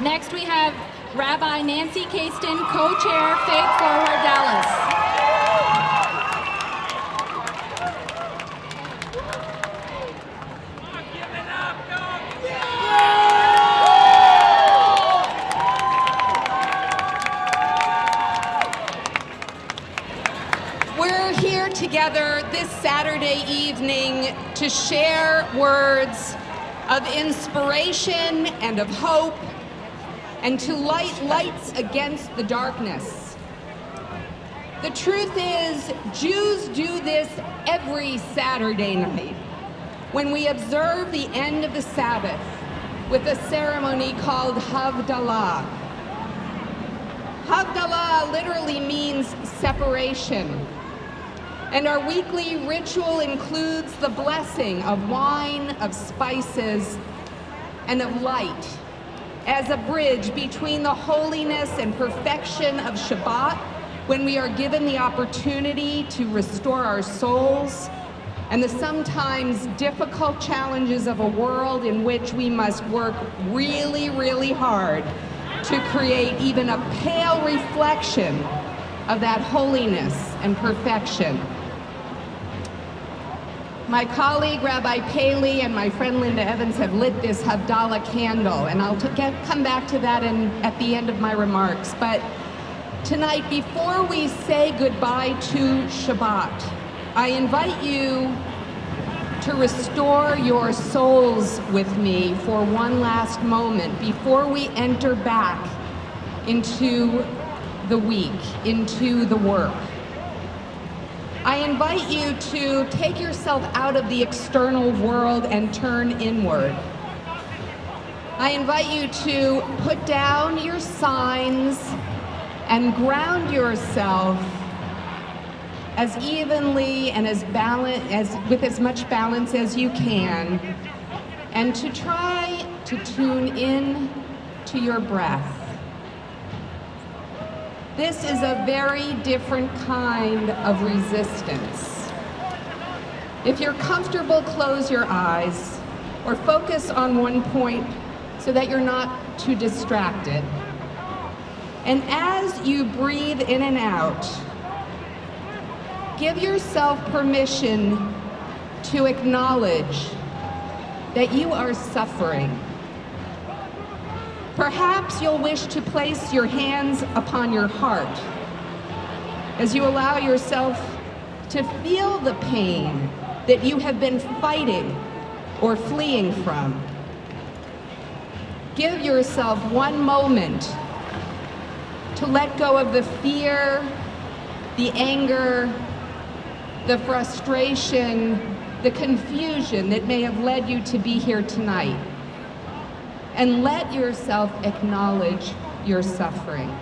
Next, we have Rabbi Nancy Kasten, co-chair, Faith Forward Dallas. We're here together this Saturday evening to share words of inspiration and of hope, and to light lights against the darkness. The truth is, Jews do this every Saturday night when we observe the end of the Sabbath with a ceremony called Havdalah. Havdalah literally means separation, and our weekly ritual includes the blessing of wine, of spices, and of light as a bridge between the holiness and perfection of Shabbat, when we are given the opportunity to restore our souls, and the sometimes difficult challenges of a world in which we must work really, really hard to create even a pale reflection of that holiness and perfection. My colleague, Rabbi Paley, and my friend Linda Evans have lit this Havdalah candle, and I'll come back to that at the end of my remarks. But tonight, before we say goodbye to Shabbat, I invite you to restore your souls with me for one last moment before we enter back into the week, into the work. I invite you to take yourself out of the external world and turn inward. I invite you to put down your signs and ground yourself as evenly and with as much balance as you can, and to try to tune in to your breath. This is a very different kind of resistance. If you're comfortable, close your eyes or focus on one point so that you're not too distracted. And as you breathe in and out, give yourself permission to acknowledge that you are suffering. Perhaps you'll wish to place your hands upon your heart as you allow yourself to feel the pain that you have been fighting or fleeing from. Give yourself one moment to let go of the fear, the anger, the frustration, the confusion that may have led you to be here tonight. And let yourself acknowledge your suffering.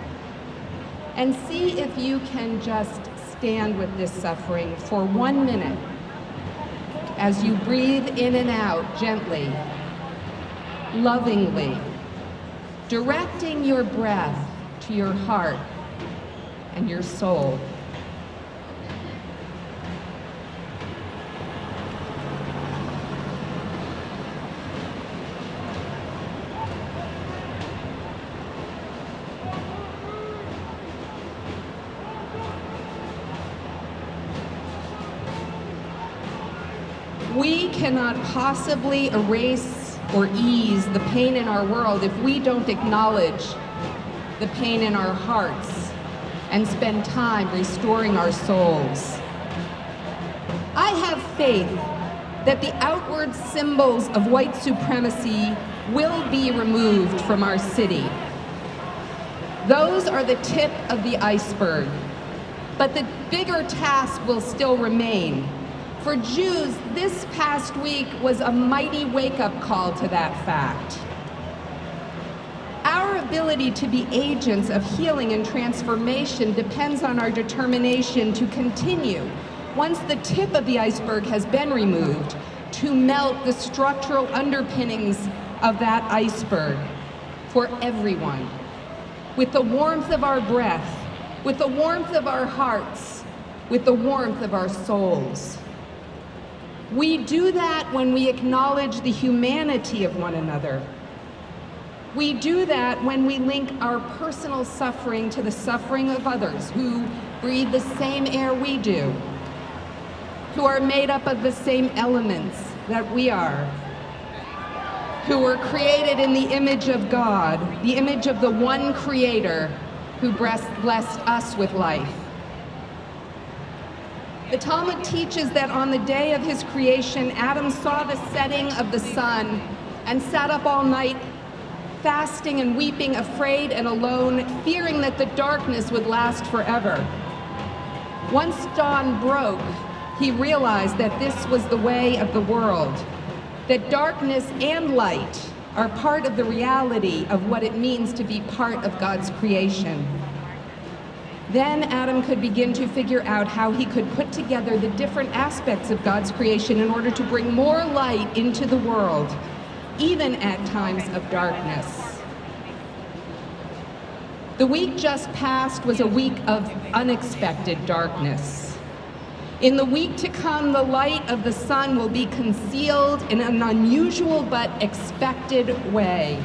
And see if you can just stand with this suffering for 1 minute as you breathe in and out gently, lovingly, directing your breath to your heart and your soul. We cannot possibly erase or ease the pain in our world if we don't acknowledge the pain in our hearts and spend time restoring our souls. I have faith that the outward symbols of white supremacy will be removed from our city. Those are the tip of the iceberg, but the bigger task will still remain. For Jews, this past week was a mighty wake-up call to that fact. Our ability to be agents of healing and transformation depends on our determination to continue, once the tip of the iceberg has been removed, to melt the structural underpinnings of that iceberg for everyone. With the warmth of our breath, with the warmth of our hearts, with the warmth of our souls. We do that when we acknowledge the humanity of one another. We do that when we link our personal suffering to the suffering of others who breathe the same air we do, who are made up of the same elements that we are, who were created in the image of God, the image of the one Creator who blessed us with life. The Talmud teaches that on the day of his creation, Adam saw the setting of the sun and sat up all night, fasting and weeping, afraid and alone, fearing that the darkness would last forever. Once dawn broke, he realized that this was the way of the world, that darkness and light are part of the reality of what it means to be part of God's creation. Then Adam could begin to figure out how he could put together the different aspects of God's creation in order to bring more light into the world, even at times of darkness. The week just passed was a week of unexpected darkness. In the week to come, the light of the sun will be concealed in an unusual but expected way.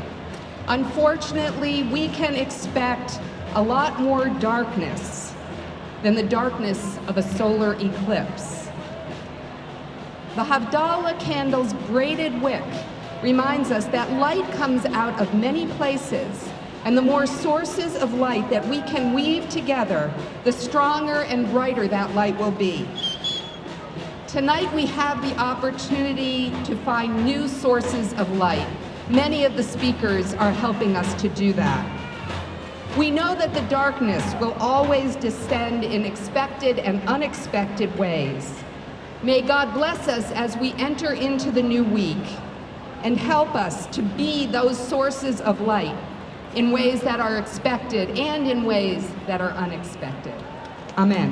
Unfortunately, we can expect a lot more darkness than the darkness of a solar eclipse. The Havdalah candle's braided wick reminds us that light comes out of many places, and the more sources of light that we can weave together, the stronger and brighter that light will be. Tonight we have the opportunity to find new sources of light. Many of the speakers are helping us to do that. We know that the darkness will always descend in expected and unexpected ways. May God bless us as we enter into the new week and help us to be those sources of light in ways that are expected and in ways that are unexpected. Amen.